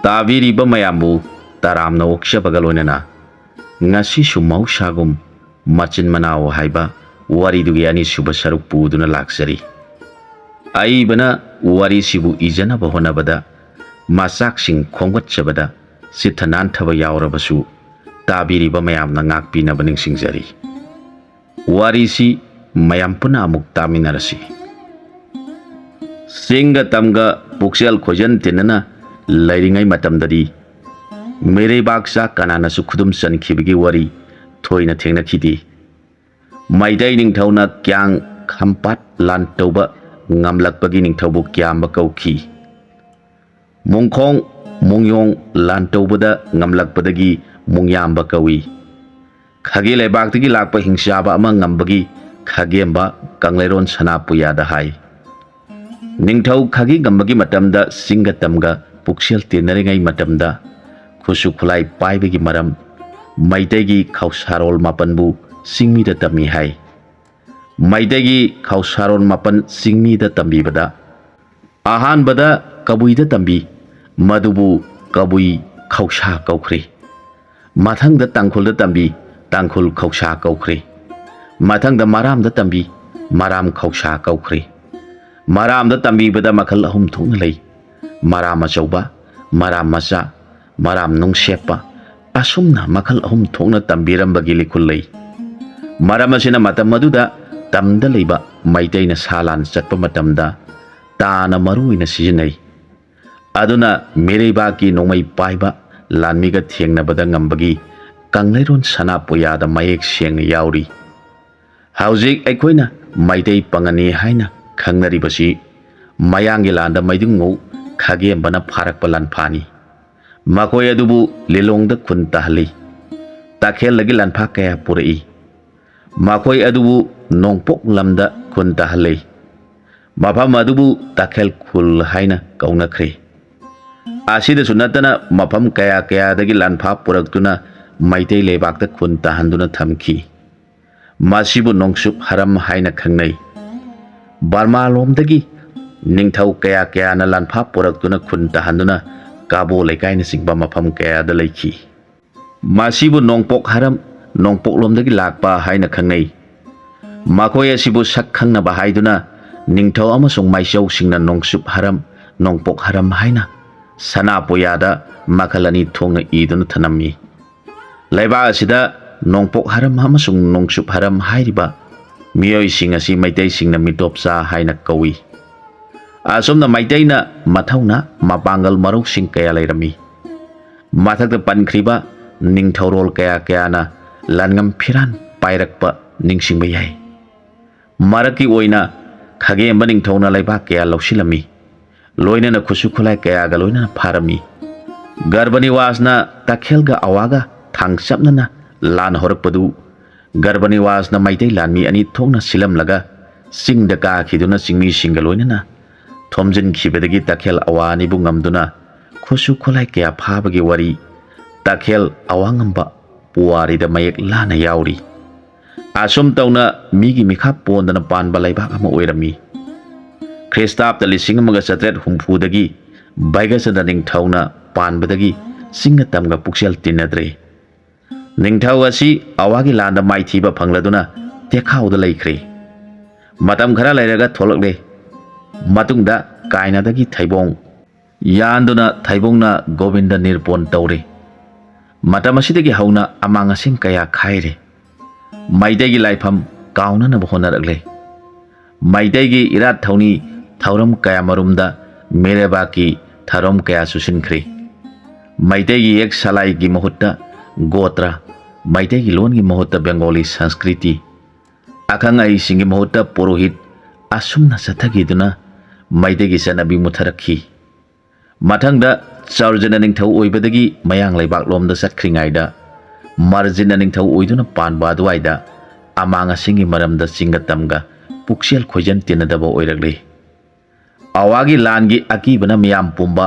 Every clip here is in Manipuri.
ꯇꯥꯕꯤꯔꯤꯕ ꯃꯌꯥꯝꯕꯨ ꯇꯔꯥꯝꯅ ꯑꯣꯛꯆꯕꯒ ꯂꯣꯏꯅꯅ ꯉꯁꯤꯁꯨ ꯃꯍꯧꯁꯥꯒꯨꯝ ꯃꯆꯤꯟ ꯃꯅꯥꯎ ꯍꯥꯏꯕ ꯋꯥꯔꯤꯗꯨꯒꯤ ꯑꯅꯤꯁꯨꯕ ꯁꯔꯨꯛ ꯄꯨꯗꯨꯅ ꯂꯥꯛꯆꯔꯤ꯫ ꯑꯏꯕꯅ ꯋꯥꯔꯤꯁꯤꯕꯨ ꯏꯖꯅꯕ ꯍꯣꯠꯅꯕꯗ ꯃꯆꯥꯛꯁꯤꯡ ꯈꯣꯝꯒꯠꯆꯕꯗ ꯆꯤꯠꯊ ꯅꯥꯟꯊꯕ ꯌꯥꯎꯔꯕꯁꯨ ꯇꯥꯕꯤꯔꯤꯕ ꯃꯌꯥꯝꯅ ꯉꯥꯛꯄꯤꯅꯕ ꯅꯤꯡꯁꯤꯡꯖꯔꯤ꯫ ꯋꯥꯔꯤꯁꯤ ꯃꯌꯥꯝ ꯄꯨꯟꯅ ꯑꯃꯨꯛ ꯇꯥꯃꯤꯟꯅꯔꯁꯤ꯫ ꯆꯤꯡꯒ ꯇꯝꯒ ꯄꯨꯛꯆꯦꯜ ꯈꯣꯏꯖꯟ ꯇꯤꯟꯅꯅ ꯂꯩꯔꯤꯉꯩ ꯃꯇꯝꯗꯗꯤ ꯃꯤꯔꯩꯕꯥꯛꯆꯥ ꯀꯅꯥꯅꯁꯨ ꯈꯨꯗꯨꯝ ꯆꯟꯈꯤꯕꯒꯤ ꯋꯥꯔꯤ ꯊꯣꯏꯅ ꯊꯦꯡꯅꯈꯤꯗꯦ꯫ ꯃꯩꯇꯩ ꯅꯤꯡꯊꯧꯅ ꯀ꯭ꯌꯥꯡ ꯈꯝꯄꯥꯠ ꯂꯥꯟ ꯇꯧꯕ ꯉꯝꯂꯛꯄꯒꯤ ꯅꯤꯡꯊꯧꯕꯨ ꯀ꯭ꯌꯥꯝꯕ ꯀꯧꯈꯤ꯫ ꯃꯨꯡꯈꯣꯡ ꯃꯨꯡꯌꯣꯡ ꯂꯥꯟ ꯇꯧꯕꯗ ꯉꯝꯂꯛꯄꯗꯒꯤ ꯃꯨꯡꯌꯥꯝꯕ ꯀꯧꯏ꯫ ꯈꯥꯒꯦ ꯂꯩꯕꯥꯛꯇꯒꯤ ꯂꯥꯛꯄ ꯍꯤꯡꯆꯥꯕ ꯑꯃ ꯉꯝꯕꯒꯤ ꯈꯥꯒꯦꯝꯕ ꯀꯪꯂꯩꯔꯣꯟ ꯁꯅꯥꯄꯨꯌꯥꯗ ꯍꯥꯏ꯫ ꯅꯤꯡꯊꯧ ꯈꯥꯒꯦ ꯉꯝꯕꯒꯤ ꯃꯇꯝꯗ ꯆꯤꯡꯒ ꯇꯝꯒ ꯄꯨꯛꯆꯦꯜ ꯇꯤꯟꯅꯔꯤꯉꯩ ꯃꯇꯝꯗ ꯈꯨꯠꯁꯨ ꯈꯨꯠꯂꯥꯏ ꯄꯥꯏꯕꯒꯤ ꯃꯔꯝ ꯃꯩꯇꯩꯒꯤ ꯈꯧꯁꯥꯔꯣꯜ ꯃꯥꯄꯟꯕु ꯆꯤꯡꯃꯤꯗ ꯇꯝꯃꯤ ꯍꯥꯏ꯫ ꯃꯩꯇꯩꯒꯤ ꯈꯧꯁꯥꯔꯣꯜ ꯃꯥꯄꯟ ꯆꯤꯡꯃꯤꯗ ꯇꯝꯕꯤꯕꯗ ꯑꯍꯥꯟꯕꯗ ꯀꯕꯨꯏꯗ ꯇꯝꯕꯤ, ꯃꯗꯨꯕꯨ ꯀꯕꯨꯏ ꯈꯧꯁꯥ ꯀꯧꯈ꯭ꯔꯦ꯫ ꯃꯊꯪꯗ ꯇꯥꯡꯈꯨꯜꯗ ꯇꯝꯕꯤ, ꯇꯥꯡꯈꯨꯜ ꯈꯧꯁꯥ ꯀꯧꯈ꯭ꯔꯦ꯫ ꯃꯊꯪꯗ ꯃꯔꯥꯝꯗ ꯇꯝꯕꯤ, ꯃꯔꯥꯝ ꯈꯧꯁꯥ ꯀꯧꯈ꯭ꯔꯦ꯫ ꯃꯔꯥꯝꯗ ꯇꯝꯕꯤꯕꯗ ꯃꯈꯜ ꯑꯍꯨꯝ ꯊꯣꯛꯅ ꯂꯩ: ꯃꯔꯥꯝ ꯑꯆꯧꯕ, ꯃꯔꯥꯝ ꯃꯆꯥ, ꯃꯔꯥꯝ ꯅꯨꯡꯁꯦꯞꯄ, ꯑꯁꯨꯝꯅ ꯃꯈꯜ ꯑꯍꯨꯝ ꯊꯣꯛꯅ ꯇꯝꯕꯤꯔꯝꯕꯒꯤ ꯂꯤꯈꯨꯜ ꯂꯩ꯫ ꯃꯔꯝ ꯑꯁꯤꯅ ꯃꯇꯝ ꯑꯗꯨꯗ ꯇꯝꯗ ꯂꯩꯕ ꯃꯩꯇꯩꯅ ꯁꯥ ꯂꯥꯟ ꯆꯠꯄ ꯃꯇꯝꯗ ꯇꯥꯅ ꯃꯔꯨꯑꯣꯏꯅ ꯁꯤꯖꯤꯟꯅꯩ꯫ ꯑꯗꯨꯅ ꯃꯤꯔꯩꯕꯥꯛꯀꯤ ꯅꯣꯡꯃꯩ ꯄꯥꯏꯕ ꯂꯥꯟꯃꯤꯒ ꯊꯦꯡꯅꯕꯗ ꯉꯝꯕꯒꯤ ꯀꯪꯂꯩꯔꯣꯟ ꯁꯅꯥꯄꯨꯌꯥꯗ ꯃꯌꯦꯛ ꯁꯦꯡꯅ ꯌꯥꯎꯔꯤ꯫ ꯍꯧꯖꯤꯛ ꯑꯩꯈꯣꯏꯅ ꯃꯩꯇꯩ ꯄꯪꯒꯅꯤ ꯍꯥꯏꯅ ꯈꯪꯅꯔꯤꯕꯁꯤ ꯃꯌꯥꯡꯒꯤ ꯂꯥꯟꯗ ꯃꯩꯗꯨꯡꯉꯧ ꯈꯥꯒꯦꯝꯕꯅ ꯐꯥꯔꯛꯄ ꯂꯥꯟꯐꯥꯅꯤ꯫ ꯃꯈꯣꯏ ꯑꯗꯨꯕꯨ ꯂꯤꯂꯣꯡꯗ ꯈꯨꯟ ꯇꯥꯍꯜꯂꯤ꯫ ꯇꯈꯦꯜꯗꯒꯤ ꯂꯥꯟꯐꯥ ꯀꯌꯥ ꯄꯨꯔꯛꯏ꯫ ꯃꯈꯣꯏ ꯑꯗꯨꯕꯨ ꯅꯣꯡꯄꯣꯛ ꯂꯝꯗ ꯈꯨꯟ ꯇꯥꯍꯜꯂꯤ꯫ ꯃꯐꯝ ꯑꯗꯨꯕꯨ ꯇꯈꯦꯜ ꯈꯨꯜ ꯍꯥꯏꯅ ꯀꯧꯅꯈ꯭ꯔꯦ꯫ ꯑꯁꯤꯗꯁꯨ ꯅꯠꯇꯅ ꯃꯐꯝ ꯀꯌꯥ ꯀꯌꯥꯗꯒꯤ ꯂꯥꯟꯐꯥ ꯄꯨꯔꯛꯇꯨꯅ ꯃꯩꯇꯩ ꯂꯩꯕꯥꯛꯇ ꯈꯨꯟ ꯇꯥꯍꯟꯗꯨꯅ ꯊꯝꯈꯤ꯫ ꯃꯁꯤꯕꯨ ꯅꯣꯡꯆꯨꯞ ꯍꯔꯝ ꯍꯥꯏꯅ ꯈꯪꯅꯩ꯫ ꯕꯔꯃꯥꯂꯣꯝꯗꯒꯤ ꯅꯤꯡꯊꯧ ꯀꯌꯥ ꯀꯌꯥꯅ ꯂꯥꯟꯐꯥ ꯄꯨꯔꯛꯇꯨꯅ ꯈꯨꯟ ꯇꯥꯍꯟꯗꯨꯅ ꯀꯥꯕꯣ ꯂꯩꯀꯥꯏꯅꯆꯤꯡꯕ ꯃꯐꯝ ꯀꯌꯥꯗ ꯂꯩꯈꯤ꯫ ꯃꯁꯤꯕꯨ ꯅꯣꯡꯄꯣꯛ ꯍꯔꯝ, ꯅꯣꯡꯄꯣꯛꯂꯣꯝꯗꯒꯤ ꯂꯥꯛꯄ ꯍꯥꯏꯅ ꯈꯪꯅꯩ꯫ ꯃꯈꯣꯏ ꯑꯁꯤꯕꯨ ꯁꯛ ꯈꯪꯅꯕ ꯍꯥꯏꯗꯨꯅ ꯅꯤꯡꯊꯧ ꯑꯃꯁꯨꯡ ꯃꯥꯏꯆꯧꯁꯤꯡꯅ ꯅꯣꯡꯆꯨꯞ ꯍꯔꯝ, ꯅꯣꯡꯄꯣꯛ ꯍꯔꯝ ꯍꯥꯏꯅ ꯁꯅꯥꯄꯨꯌꯥꯗ ꯃꯈꯜ ꯑꯅꯤ ꯊꯣꯛꯅ ꯏꯗꯨꯅ ꯊꯅꯝꯃꯤ꯫ ꯂꯩꯕꯥꯛ ꯑꯁꯤꯗ ꯅꯣꯡꯄꯣꯛ ꯍꯔꯝ ꯑꯃꯁꯨꯡ ꯅꯣꯡꯆꯨꯞ ꯍꯔꯝ ꯍꯥꯏꯔꯤꯕ ꯃꯤꯑꯣꯏꯁꯤꯡ ꯑꯁꯤ ꯃꯩꯇꯩꯁꯤꯡꯅ ꯃꯤꯇꯣꯞꯆꯥ ꯍꯥꯏꯅ ꯀꯧꯏ꯫ ꯑꯁꯨꯝꯅ ꯃꯩꯇꯩꯅ ꯃꯊꯧꯅꯥ ꯃꯄꯥꯡꯒꯜ ꯃꯔꯧꯁꯤꯡ ꯀꯌꯥ ꯂꯩꯔꯝꯃꯤ꯫ ꯃꯊꯛꯇ ꯄꯟꯈ꯭ꯔꯤꯕ ꯅꯤꯡꯊꯧꯔꯣꯜ ꯀꯌꯥ ꯀꯌꯥꯅ ꯂꯥꯟꯉꯝ ꯐꯤꯔꯥꯟ ꯄꯥꯏꯔꯛꯄ ꯅꯤꯡꯁꯤꯡꯕ ꯌꯥꯏ꯫ ꯃꯔꯛꯀꯤ ꯑꯣꯏꯅ ꯈꯥꯒꯦꯝꯕ ꯅꯤꯡꯊꯧꯅ ꯂꯩꯕꯥꯛ ꯀꯌꯥ ꯂꯧꯁꯤꯜꯂꯝꯃꯤ, ꯂꯣꯏꯅꯅ ꯈꯨꯠꯁꯨ ꯈꯨꯠꯂꯥꯏ ꯀꯌꯥꯒ ꯂꯣꯏꯅꯅ ꯐꯥꯔꯝꯃꯤ꯫ ꯒꯔꯚꯅꯤꯋꯥꯖꯅ ꯇꯈꯦꯜꯒ ꯑꯋꯥꯒ ꯊꯥꯡꯆꯞꯅꯅ ꯂꯥꯟ ꯍꯧꯔꯛꯄꯗꯨ ꯒꯔꯚꯅꯤꯋꯥꯖꯅ ꯃꯩꯇꯩ ꯂꯥꯟꯃꯤ ꯑꯅꯤ ꯊꯣꯛꯅ ꯁꯤꯜꯂꯝꯂꯒ ꯆꯤꯡꯗ ꯀꯥꯈꯤꯗꯨꯅ ꯆꯤꯡꯃꯤꯁꯤꯡꯒ ꯂꯣꯏꯅꯅ ꯊꯣꯝꯖꯤꯟꯈꯤꯕꯗꯒꯤ ꯇꯈꯦꯜ ꯑꯋꯥ ꯑꯅꯤꯕꯨ ꯉꯝꯗꯨꯅ ꯈꯨꯠꯁꯨ ꯈꯨꯠꯂꯥꯏ ꯀꯌꯥ ꯐꯥꯕꯒꯤ ꯋꯥꯔꯤ ꯇꯈꯦꯜ ꯑꯋꯥꯉꯝꯕ ꯄꯨꯋꯥꯔꯤꯗ ꯃꯌꯦꯛ ꯂꯥꯅ ꯌꯥꯎꯔꯤ꯫ ꯑꯁꯨꯝ ꯇꯧꯅ ꯃꯤꯒꯤ ꯃꯤꯈꯥ ꯄꯣꯟꯗꯅ ꯄꯥꯟꯕ ꯂꯩꯕꯥꯛ ꯑꯃ ꯑꯣꯏꯔꯝꯃꯤ꯫ ꯈ꯭ꯔꯤꯁꯇꯥꯕꯇ 1770ꯗꯒꯤ ꯚꯩꯒꯆꯟꯗ꯭ꯔ ꯅꯤꯡꯊꯧꯅ ꯄꯥꯟꯕꯗꯒꯤ ꯆꯤꯡꯒ ꯇꯝꯒ ꯄꯨꯛꯆꯦꯜ ꯇꯤꯟꯅꯗ꯭ꯔꯦ꯫ ꯅꯤꯡꯊꯧ ꯑꯁꯤ ꯑꯋꯥꯒꯤ ꯂꯥꯟꯗ ꯃꯥꯏꯊꯤꯕ ꯐꯪꯂꯗꯨꯅ ꯇꯦꯈꯥꯎꯗ ꯂꯩꯈ꯭ꯔꯦ꯫ ꯃꯇꯝ ꯈꯔ ꯂꯩꯔꯒ ꯊꯣꯛꯂꯛꯂꯦ꯫ ꯃꯇꯨꯡꯗ ꯀꯥꯏꯅꯥꯗꯒꯤ ꯊꯩꯕꯣꯡ ꯌꯥꯟꯗꯨꯅ ꯊꯩꯕꯣꯡꯅ ꯒꯣꯕꯤꯟꯗ ꯅꯤꯔꯄꯣꯟ ꯇꯧꯔꯦ꯫ ꯃꯇꯝ ꯑꯁꯤꯗꯒꯤ ꯍꯧꯅ ꯑꯃꯥꯡ ꯑꯁꯦꯡ ꯀꯌꯥ ꯈꯥꯏꯔꯦ꯫ ꯃꯩꯇꯩꯒꯤ ꯂꯥꯏꯐꯝ ꯀꯥꯎꯅꯅꯕ ꯍꯣꯠꯅꯔꯛꯂꯦ꯫ ꯃꯩꯇꯩꯒꯤ ꯏꯔꯥꯠ ꯊꯧꯅꯤ ꯊꯧꯔꯝ ꯀꯌꯥꯃꯔꯨꯝꯗ ꯃꯤꯔꯩꯕꯥꯛꯀꯤ ꯊꯧꯔꯝ ꯀꯌꯥ ꯆꯨꯁꯤꯟꯈ꯭ꯔꯦ꯫ ꯃꯩꯇꯩꯒꯤ ꯌꯦꯛ ꯁꯂꯥꯏꯒꯤ ꯃꯍꯨꯠꯇ ꯒꯣꯇ꯭ꯔ, ꯃꯩꯇꯩꯒꯤ ꯂꯣꯟꯒꯤ ꯃꯍꯨꯠꯇ ꯕꯦꯡꯒꯣꯂꯤ ꯁꯪꯁꯀ꯭ꯔꯤꯇꯤ, ꯑꯈꯪ ꯑꯍꯩꯁꯤꯡꯒꯤ ꯃꯍꯨꯠꯇ ꯄꯨꯔꯣꯍꯤꯠ, ꯑꯁꯨꯝꯅ ꯆꯠꯊꯈꯤꯗꯨꯅ ꯃꯩꯇꯩꯒꯤ ꯆꯠꯅꯕꯤ ꯃꯨꯠꯊꯔꯛꯈꯤ꯫ ꯃꯊꯪꯗ ꯆꯥꯎꯔꯖꯅ ꯅꯤꯡꯊꯧ ꯑꯣꯏꯕꯗꯒꯤ ꯃꯌꯥꯡ ꯂꯩꯕꯥꯛꯂꯣꯝꯗ ꯆꯠꯈ꯭ꯔꯤꯉꯩꯗ ꯃꯥꯔꯖꯤꯟꯅ ꯅꯤꯡꯊꯧ ꯑꯣꯏꯗꯨꯅ ꯄꯥꯟꯕ ꯑꯗꯨꯋꯥꯏꯗ ꯑꯃꯥꯡ ꯑꯁꯦꯡꯒꯤ ꯃꯔꯝꯗ ꯆꯤꯡꯒ ꯇꯝꯒ ꯄꯨꯛꯆꯦꯜ ꯈꯣꯏꯖꯟ ꯇꯤꯟꯅꯗꯕ ꯑꯣꯏꯔꯛꯂꯦ꯫ ꯑꯋꯥꯒꯤ ꯂꯥꯟꯒꯤ ꯑꯀꯤꯕꯅ ꯃꯤꯌꯥꯝ ꯄꯨꯝꯕ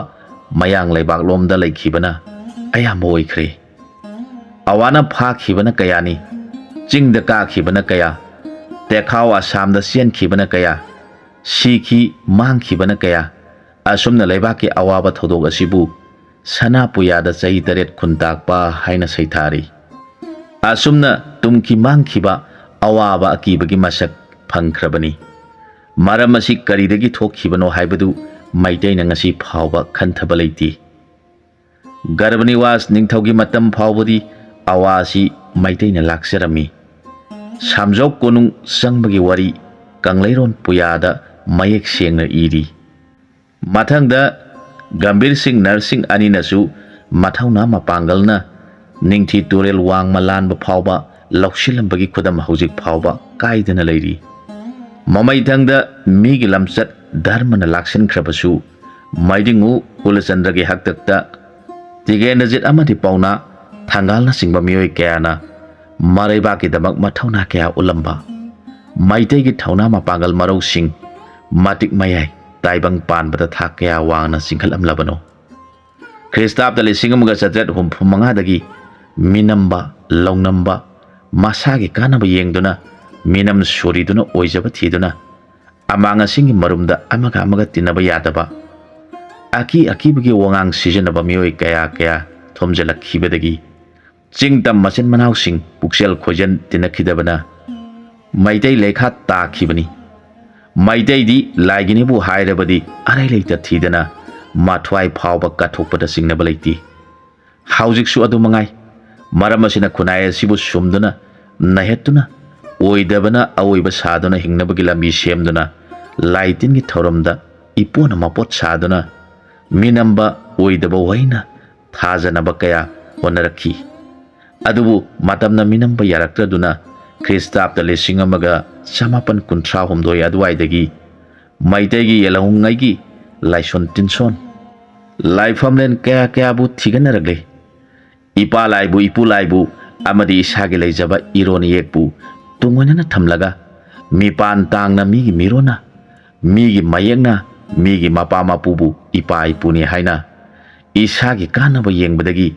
ꯃꯌꯥꯡ ꯂꯩꯕꯥꯛꯂꯣꯝꯗ ꯂꯩꯈꯤꯕꯅ ꯑꯌꯥꯝꯕ ꯑꯣꯏꯈ꯭ꯔꯦ꯫ ꯑꯋꯥꯅ ꯐꯥꯈꯤꯕꯅ ꯀꯌꯥꯅꯤ, ꯆꯤꯡꯗ ꯀꯥꯈꯤꯕꯅ ꯀꯌꯥ, ꯇꯦꯈꯥꯎ ꯑꯁꯥꯝꯗ ꯆꯦꯟꯈꯤꯕꯅ ꯀꯌꯥ, ꯁꯤꯈꯤ ꯃꯥꯡꯈꯤꯕꯅ ꯀꯌꯥ꯫ ꯑꯁꯨꯝꯅ ꯂꯩꯕꯥꯛꯀꯤ ꯑꯋꯥꯕ ꯊꯧꯗꯣꯛ ꯑꯁꯤꯕꯨ sana puyada chai taret khuntakpa haina saithari asumna tumki mangkhiba awaba akibagi masak phangkhrabani maram asi karidagi thokhibano haibadu maitaina ngasi phawba khanthaba leiti Garbaniwas ningthaugi matam phawbadi awasi maitaina lakserami samjok konung sangbagi wari kangleiron puyada mayek sengna iri mathangda Gambir Singh Narsing aninasu mathauna mapangalna ningthi turel wang malan ba phawba lokshilambagi khudam hojik phawba kaidana leiri mamaithangda migi lamsat dharmana laksin khrabasu maidingu Kulachandragi haktakta tigenajit amati pauna thangalna singba mioi kayana maraiba ki damak mathauna kaya ulamba maitai gi thauna mapangal marau sing matik mayai taibang pan bata thak kaya wangna singkhalam labano Kristab da lising amaga satret humphumanga dagi minamba longnamba masagi kanaba yengduna minam soriduna oijaba thiduna amanga singi marumda amaga tinaba yadaba aki bagi wangang sijanaba mioi kaya thomjala khibadagi chingtam masin manau sing puksel khojan tinakhidabana maitai lekha ta khibani maitai di laigini bu hairabadi arai leita thidana mathwai phawba kathokpada singnaba leiti haujik su adu mangai maram asina khunai asibu sumduna nahetuna oidabana aoiba saduna hingnabagi lambi semduna laitin gi thoramda ipona mapot saduna minamba oidaba waina thajanaba kaya honarakhi adubu matamna minamba yaraktraduna Kristabda lising amaga samapan kuntra humdoi aduaidagi maitegi yelahungaigi laison tinson laifamlen kaya bu thiganaragle ipa laibu ipu laibu amadi isagi leijaba ironi yekbu tungwana thamlaga mipan tangna migi mirona migi mayekna migi mapa mapubu ipa ipuni haina isagi kanaba yengbadagi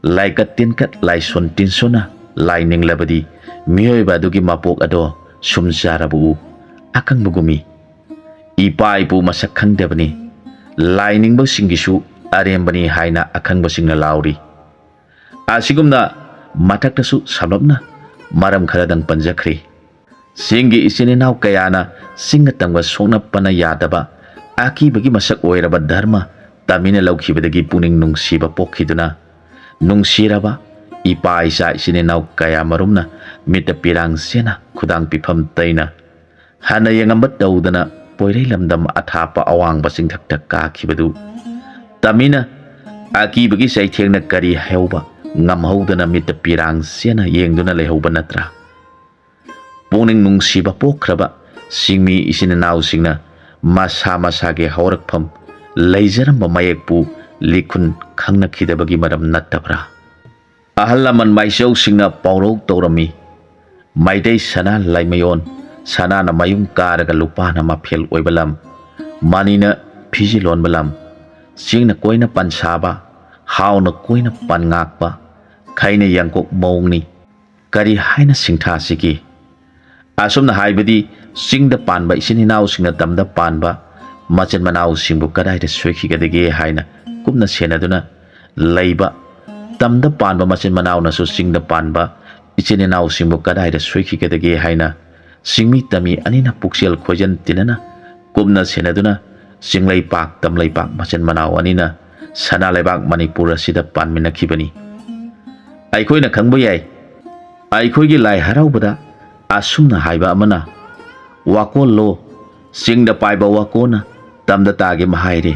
laikat tinkat laison tinsona laining labadi mioi badugi mapok ado sumjarabu akang bugumi ipa ipu masak khangdebani laining bo singisu arembani haina akang bo singna lauri asigumna mataktasu sababna maram kharadang panjakhri singi isini naw kayana singatangwa songna pana yadaba aki bagi masak oiraba dharma tamina laukhibadagi puning nungsiba pokhiduna nungsiraba ipa isa isini naw kaya marumna mita pirang sena khudang pifam taina hana yengambat daudana poirei lamdam athapa awang basing thak thak ka khibadu tamina aki bagi sai thengna kari heuba ngam haudana mita pirang sena yengduna lehauba natra puning nungsiba pokhraba singmi isini naw singna masa ge haurakpham leijaramba mayekpu likhun khangna khidabagi maram nattabra ahalaman maisau singna paurok taurami maidai sana laimayon sana na mayung karaga lupa na mapel oibalam manina phijilon balam singna koina pansaba hauna koina pangakpa khaina yangkok mongni kari haina singtha sigi asumna haibadi singda panba isini naw singna tamda panba machan manaw singbu kadai da soikhigadege haina kumna senaduna leiba tamda panba machin manaw na su singda panba ichine naw singbu kadai da soikhigadege haina singmi tami anina puksel khojan tinana kumna senaduna singlai pak tamlai pak machin manaw anina sana leibak manipur asida panmina khibani aikhoina khangba yai aikhoigi lai haraubada asumna haiba amana wakol lo singda paiba wakona tamda tage mahaire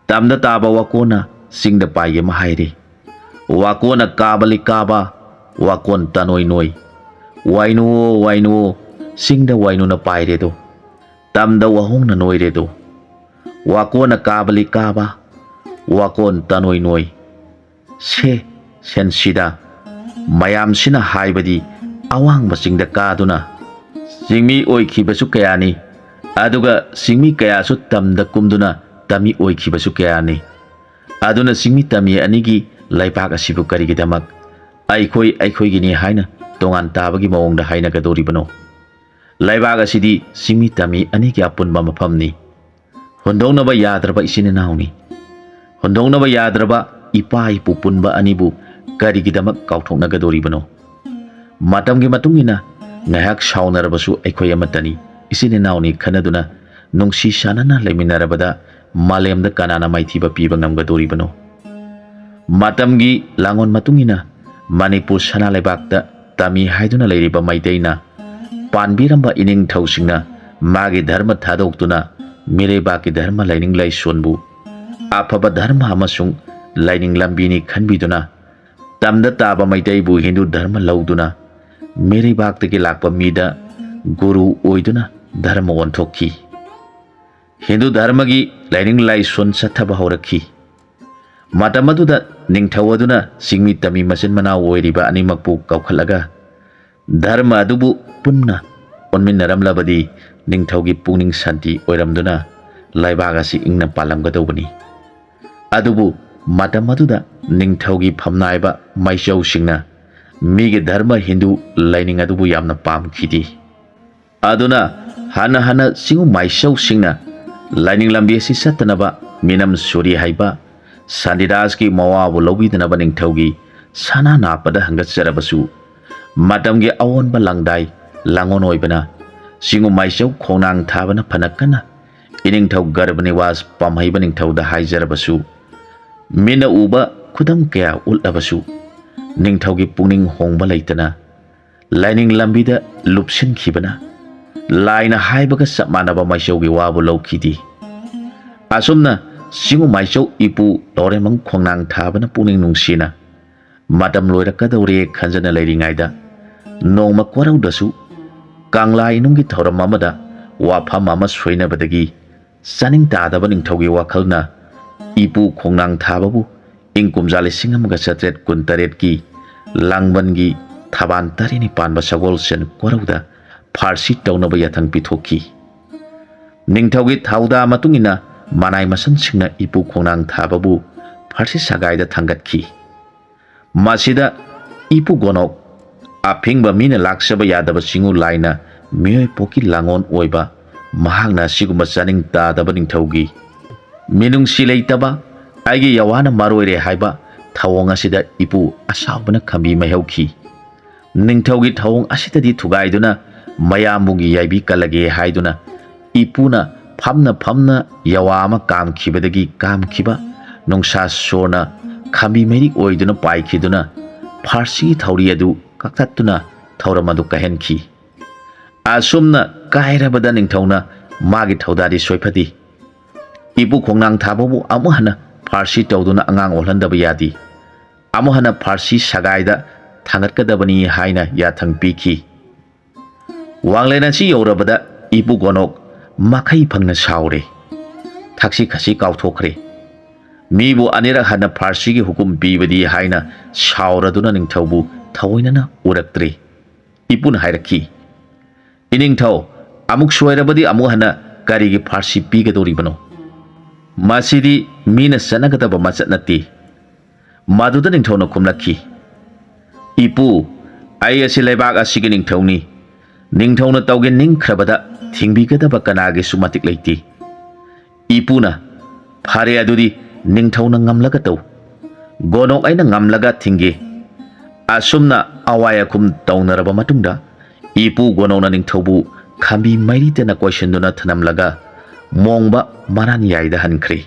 tamda taba wakona singda paige mahaire wakona kabali kaba wakon tanoi noi wainu singda wainu na paire do tamda wahong na noire do wakona kabali kaba wakon tanoi noi se sensida mayam sina haibadi awang basingda kaduna singmi oikhibasu kayani aduga singmi kayasu tamda kumduna tami oikhibasu kayani aduna singmi tami anigi laipak asibu karigidamak aikhoi gini haina tongan tabagi mawongda haina gadoribano laibak asidi singmi tami anigi apunba mafamni hondongnaba yadraba isini nauni ꯍꯨꯟꯗꯣꯛꯅꯕ ꯌꯥꯗ꯭ꯔꯕ ꯏꯄꯥ ꯏꯄꯨ ꯄꯨꯟꯕ ꯑꯅꯤꯕꯨ ꯀꯔꯤꯒꯤꯗꯃꯛ ꯀꯥꯎꯊꯣꯛꯅꯒꯗꯧꯔꯤꯕꯅꯣ? ꯃꯇꯝꯒꯤ ꯃꯇꯨꯡ ꯏꯟꯅ ꯉꯥꯏꯍꯥꯛ ꯁꯥꯎꯅꯔꯕꯁꯨ ꯑꯩꯈꯣꯏ ꯑꯃꯠꯇꯅꯤ, ꯏꯆꯤꯟ ꯏꯅꯥꯎꯅꯤ ꯈꯟꯅꯗꯨꯅ ꯅꯨꯡꯁꯤ ꯆꯥꯟꯅꯅ ꯂꯩꯃꯤꯟꯅꯔꯕꯗ ꯃꯥꯂꯦꯝꯗ ꯀꯅꯥꯅ ꯃꯥꯏꯊꯤꯕ ꯄꯤꯕ ꯉꯝꯒꯗꯧꯔꯤꯕꯅꯣ? ꯃꯇꯝꯒꯤ ꯂꯥꯡꯑꯣꯟ ꯃꯇꯨꯡ ꯏꯟꯅ ꯃꯅꯤꯄꯨꯔ ꯁꯅꯥ ꯂꯩꯕꯥꯛꯇ ꯇꯝꯃꯤ ꯍꯥꯏꯗꯨꯅ ꯂꯩꯔꯤꯕ ꯃꯩꯇꯩꯅ ꯄꯥꯟꯕꯤꯔꯝꯕ ꯏꯅꯤꯡꯊꯧꯁꯤꯡꯅ ꯃꯥꯒꯤ ꯙꯔꯃ ꯊꯥꯗꯣꯛꯇꯨꯅ ꯃꯤꯔꯩꯕꯥꯛꯀꯤ ꯙꯔꯃ ꯂꯥꯏꯅꯤꯡ ꯂꯥꯏꯁꯣꯟꯕꯨ ꯑꯐꯕ ꯙꯔꯃ ꯑꯃꯁꯨꯡ ꯂꯥꯏꯅꯤꯡ ꯂꯝꯕꯤꯅꯤ ꯈꯟꯕꯤꯗꯨꯅ ꯇꯝꯗ ꯇꯥꯕ ꯃꯩꯇꯩꯕꯨ ꯍꯤꯟꯗꯨ ꯙꯔꯃ ꯂꯧꯗꯨꯅ ꯃꯤꯔꯩꯕꯥꯛꯇꯒꯤ ꯂꯥꯛꯄ ꯃꯤꯗ ꯒꯨꯔꯨ ꯑꯣꯏꯗꯨꯅ ꯙꯔꯃ ꯑꯣꯟꯊꯣꯛꯈꯤ꯫ ꯍꯤꯟꯗꯨ ꯙꯔꯃꯒꯤ ꯂꯥꯏꯅꯤꯡ ꯂꯥꯏꯁꯣꯟ ꯆꯠꯊꯕ ꯍꯧꯔꯛꯈꯤ꯫ ꯃꯇꯝ ꯑꯗꯨꯗ ꯅꯤꯡꯊꯧ ꯑꯗꯨꯅ ꯆꯤꯡꯃꯤ ꯇꯝꯃꯤ ꯃꯆꯤꯟ ꯃꯅꯥꯎ ꯑꯣꯏꯔꯤꯕ ꯑꯅꯤꯃꯛꯄꯨ ꯀꯧꯈꯠꯂꯒ ꯙꯔꯃ ꯑꯗꯨꯕꯨ ꯄꯨꯟꯅ ꯑꯣꯟꯃꯤꯟꯅꯔꯝꯂꯕꯗꯤ ꯅꯤꯡꯊꯧꯒꯤ ꯄꯨꯛꯅꯤꯡ ꯁꯥꯟꯇꯤ ꯑꯣꯏꯔꯝꯗꯨꯅ ꯂꯩꯕꯥꯛ ꯑꯁꯤ ꯏꯪꯅ ꯄꯥꯜꯂꯝꯒꯗꯧꯕꯅꯤ꯫ ꯑꯗꯨꯕꯨ ꯃꯇꯝ ꯑꯗꯨꯗ ꯅꯤꯡꯊꯧꯒꯤ ꯐꯝꯅꯥꯏꯕ ꯃꯥꯏꯆꯧꯁꯤꯡꯅ ꯃꯤꯒꯤ ꯙꯔꯃ ꯍꯤꯟꯗꯨ ꯂꯥꯏꯅꯤꯡ ꯑꯗꯨꯕꯨ ꯌꯥꯝꯅ ꯄꯥꯝꯈꯤꯗꯦ꯫ ꯑꯗꯨꯅ ꯍꯟꯅ ꯆꯤꯡꯎ ꯃꯥꯏꯆꯧꯁꯤꯡꯅ ꯂꯥꯏꯅꯤꯡ ꯂꯝꯕꯤ ꯑꯁꯤ ꯆꯠꯇꯅꯕ ꯃꯤꯅꯝ ꯁꯨꯔꯤ ꯍꯥꯏꯕ ꯁꯥꯟꯇꯤꯗꯥꯁꯀꯤ ꯃꯋꯥꯕꯨ ꯂꯧꯕꯤꯗꯅꯕ ꯅꯤꯡꯊꯧꯒꯤ ꯁꯅꯥ ꯅꯥꯞꯄꯗ ꯍꯪꯒꯠꯆꯔꯕꯁꯨ ꯃꯇꯝꯒꯤ ꯑꯑꯣꯟꯕ ꯂꯪꯗꯥꯏ ꯂꯥꯡꯑꯣꯟ ꯑꯣꯏꯕꯅ ꯆꯤꯡꯎ ꯃꯥꯏꯆꯧ ꯈꯣꯡꯅꯥꯡ ꯊꯥꯕꯅ ꯐꯅ ꯀꯟꯅ ꯏꯅꯤꯡꯊꯧ ꯒꯔꯚꯅꯤꯋꯥꯁ ꯄꯥꯝꯍꯩꯕ ꯅꯤꯡꯊꯧꯗ ꯍꯥꯏꯖꯔꯕꯁꯨ ꯃꯤꯅ ꯎꯕ ꯈꯨꯗꯝ ꯀꯌꯥ ꯎꯠꯂꯕꯁꯨ ꯅꯤꯡꯊꯧꯒꯤ ꯄꯨꯛꯅꯤꯡ ꯍꯣꯡꯕ ꯂꯩꯇꯅ ꯂꯥꯏꯅꯤꯡ ꯂꯝꯕꯤꯗ ꯂꯨꯞꯁꯤꯟꯈꯤꯕꯅ ꯂꯥꯏꯅ ꯍꯥꯏꯕꯒ ꯆꯞ ꯃꯥꯟꯅꯕ ꯃꯥꯏꯆꯧꯒꯤ ꯋꯥꯕꯨ ꯂꯧꯈꯤꯗꯦ꯫ ꯑꯁꯨꯝꯅ ꯆꯤꯡꯎ ꯃꯥꯏꯆꯧ ꯏꯄꯨ ꯂꯧꯔꯦꯝꯕꯝ ꯈꯣꯡꯅꯥꯡ ꯊꯥꯕꯅ ꯄꯨꯛꯅꯤꯡ ꯅꯨꯡꯁꯤꯅ ꯃꯇꯝ ꯂꯣꯏꯔꯛꯀꯗꯧꯔꯦ ꯈꯟꯖꯅ ꯂꯩꯔꯤꯉꯩꯗ ꯅꯣꯡꯃ ꯀꯣꯔꯧꯗꯁꯨ ꯀꯪꯂꯥ ꯏꯅꯨꯡꯒꯤ ꯊꯧꯔꯝ ꯑꯃꯗ ꯋꯥꯐꯝ ꯑꯃ ꯁꯣꯏꯅꯕꯗꯒꯤ ꯆꯥꯅꯤꯡ ꯇꯥꯗꯕ ꯅꯤꯡꯊꯧꯒꯤ ꯋꯥꯈꯜꯅ ꯏꯄꯨ ꯈꯣꯡꯅꯥꯡ ꯊꯥꯕꯕꯨ ꯏꯪ ꯀꯨꯝꯖꯥ 1918ꯀꯤ ꯂꯥꯡꯕꯟꯒꯤ ꯊꯕꯥꯟ 9 ꯄꯥꯟꯕ ꯁꯒꯣꯜꯁꯦꯟ ꯀꯣꯔꯧꯗ ꯐꯥꯔꯁꯤ ꯇꯧꯅꯕ ꯌꯥꯊꯪ ꯄꯤꯊꯣꯛꯈꯤ꯫ ꯅꯤꯡꯊꯧꯒꯤ ꯊꯧꯗꯥ ꯃꯇꯨꯡ ꯏꯟꯅ ꯃꯅꯥꯏ ꯃꯁꯟꯁꯤꯡꯅ ꯏꯄꯨ ꯈꯣꯡꯅꯥꯡ ꯊꯥꯕꯕꯨ ꯐꯥꯔꯁꯤ ꯁꯒꯥꯏꯗ ꯊꯥꯡꯒꯠꯈꯤ꯫ ꯃꯁꯤꯗ ꯏꯄꯨ ꯒꯣꯅꯣꯛ ꯑꯐꯤꯡꯕ ꯃꯤꯅ ꯂꯥꯛꯆꯕ ꯌꯥꯗꯕ ꯆꯤꯡꯎ ꯂꯥꯏꯅ ꯃꯤꯑꯣꯏ ꯄꯣꯛꯀꯤ ꯂꯥꯡꯑꯣꯟ ꯑꯣꯏꯕ ꯃꯍꯥꯛꯅ ꯑꯁꯤꯒꯨꯝꯕ ꯆꯥꯅꯤꯡ ꯇꯥꯗꯕ ꯅꯤꯡꯊꯧꯒꯤ ꯃꯤꯅꯨꯡꯁꯤ ꯂꯩꯇꯕ ꯑꯩꯒꯤ ꯌꯥꯋꯥꯅ ꯃꯔꯣꯏꯔꯦ ꯍꯥꯏꯕ ꯊꯧꯑꯣꯡ ꯑꯁꯤꯗ ꯏꯄꯨ ꯑꯁꯥꯎꯕꯅ ꯈꯝꯕꯤ ꯃꯩꯍꯧꯈꯤ꯫ ꯅꯤꯡꯊꯧꯒꯤ ꯊꯧꯑꯣꯡ ꯑꯁꯤꯗꯗꯤ ꯊꯨꯒꯥꯏꯗꯨꯅ ꯃꯌꯥꯝꯕꯨꯒꯤ ꯌꯥꯏꯕꯤ ꯀꯜꯂꯒꯦ ꯍꯥꯏꯗꯨꯅ ꯏꯄꯨꯅ ꯐꯝꯅ ꯌꯥꯋꯥ ꯑꯃ ꯀꯥꯝꯈꯤꯕꯗꯒꯤ ꯀꯥꯝꯈꯤꯕ ꯅꯨꯡꯁꯥ ꯁꯣꯔꯅ ꯈꯝꯕꯤ ꯃꯩꯔꯤꯛ ꯑꯣꯏꯗꯨꯅ ꯄꯥꯏꯈꯤꯗꯨꯅ ꯐꯥꯔꯁꯤꯒꯤ ꯊꯧꯔꯤ ꯑꯗꯨ ꯀꯛꯊꯠꯇꯨꯅ ꯊꯧꯔꯝ ꯑꯗꯨ ꯀꯥꯏꯍꯟꯈꯤ꯫ ꯑꯁꯨꯝꯅ ꯀꯥꯏꯔꯕꯗ ꯅꯤꯡꯊꯧꯅ ꯃꯥꯒꯤ ꯊꯧꯗꯥꯗꯤ ꯁꯣꯏꯐꯗꯦ꯫ ꯏꯄꯨ ꯈꯣꯡꯅꯥꯡ ꯊꯥꯕꯕꯨ ꯑꯃꯨꯛ ꯍꯟꯅ ꯐꯥꯔꯁꯤ ꯇꯧꯗꯨꯅ ꯑꯉꯥꯡ ꯑꯣꯜꯍꯟꯗꯕ ꯌꯥꯗꯦ, ꯑꯃꯨꯛ ꯍꯟꯅ ꯐꯥꯔꯁꯤ ꯁꯒꯥꯏꯗ ꯊꯥꯡꯒꯠꯀꯗꯕꯅꯤ ꯍꯥꯏꯅ ꯌꯥꯊꯪ ꯄꯤꯈꯤ꯫ ꯋꯥꯡꯂꯦꯟ ꯑꯁꯤ ꯌꯧꯔꯕꯗ ꯏꯄꯨ ꯒꯣꯅꯣꯛ ꯃꯈꯩ ꯐꯪꯅ ꯁꯥꯎꯔꯦ, ꯊꯛꯁꯤ ꯈꯥꯁꯤ ꯀꯥꯎꯊꯣꯛꯈ꯭ꯔꯦ꯫ ꯃꯤꯕꯨ ꯑꯅꯤꯔꯛ ꯍꯟꯅ ꯐꯥꯔꯁꯤꯒꯤ ꯍꯨꯀꯨꯝ ꯄꯤꯕꯗꯤ ꯍꯥꯏꯅ ꯁꯥꯎꯔꯗꯨꯅ ꯅꯤꯡꯊꯧꯕꯨ ꯊꯑꯣꯏꯅꯅ ꯎꯔꯛꯇ꯭ꯔꯦ꯫ ꯏꯄꯨꯅ ꯍꯥꯏꯔꯛꯈꯤ, ꯏꯅꯤꯡꯊꯧ ꯑꯃꯨꯛ ꯁꯣꯏꯔꯕꯗꯤ ꯑꯃꯨꯛ ꯍꯟꯅ ꯀꯔꯤꯒꯤ ꯐꯥꯔꯁꯤ ꯄꯤꯒꯗꯧꯔꯤꯕꯅꯣ? ꯃꯁꯤꯗꯤ ꯃꯤꯅ ꯆꯠꯅꯒꯗꯕ ꯃꯆꯠ ꯅꯠꯇꯦ꯫ ꯃꯗꯨꯗ ꯅꯤꯡꯊꯧꯅ ꯈꯨꯝꯂꯛꯈꯤ, ꯏꯄꯨ ꯑꯩ ꯑꯁꯤ ꯂꯩꯕꯥꯛ ꯑꯁꯤꯒꯤ ꯅꯤꯡꯊꯧꯅꯤ, ꯅꯤꯡꯊꯧꯅ ꯇꯧꯒꯦ ꯅꯤꯡꯈ꯭ꯔꯕꯗ ꯊꯤꯡꯕꯤꯒꯗꯕ ꯀꯅꯥꯒꯤꯁꯨ ꯃꯇꯤꯛ ꯂꯩꯇꯦ꯫ ꯏꯄꯨꯅ ꯐꯔꯦ ꯑꯗꯨꯗꯤ ꯅꯤꯡꯊꯧꯅ ꯉꯝꯂꯒ ꯇꯧ, ꯒꯣꯅꯣꯛ ꯑꯩꯅ ꯉꯝꯂꯒ ꯊꯤꯡꯒꯦ꯫ ꯑꯁꯨꯝꯅ ꯑꯋꯥꯏ ꯑꯈꯨꯝ ꯇꯧꯅꯔꯕ ꯃꯇꯨꯡꯗ ꯏꯄꯨ ꯒꯣꯅꯣꯛꯅ ꯅꯤꯡꯊꯧꯕꯨ ꯈꯝꯕꯤ ꯃꯩꯔꯤꯇꯅ ꯀꯣꯏꯁꯤꯟꯗꯨꯅ ꯊꯅꯝꯂꯒ ꯃꯣꯡꯕ ꯃꯔꯥꯟ ꯌꯥꯏꯗ ꯍꯟꯈ꯭ꯔꯦ꯫